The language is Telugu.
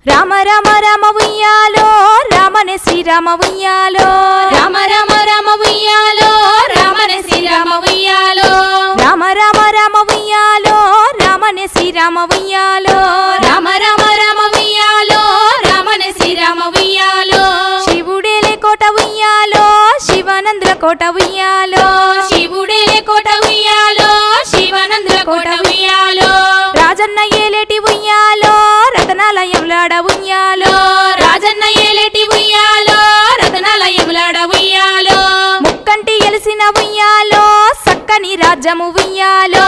రామ రామ రామ ఉయ్యాలో రామనే శ్రీరామ ఉయ్యాలో రామ రామ రామ ఉయ్యాలో రామనే శ్రీరామ ఉయ్యాలో రామ రామ రామ ఉయ్యాలో రామనే శ్రీరామ ఉయ్యాలో రామ రామ రామ ఉయ్యాలో రామనే శ్రీరామ ఉయ్యాలో శివుడేలే కోట ఉయ్యాలో శివానందుల కోట ఉయ్యాలో శివుడేలే కోట ఉయ్యాలో శివానందుల కోట ఉయ్యాలో రాజన్న ఏలేటి ఉయ్యాలో రతనాలయంలాడ ఉయ్యాలో రాజన్న ఏలేటి ఉయ్యాలో రతనాలయములాడ ఉయ్యాలో ముక్కంటి ఎలిసిన ఉయ్యాలో సక్కని రాజ్యము ఉయ్యాలో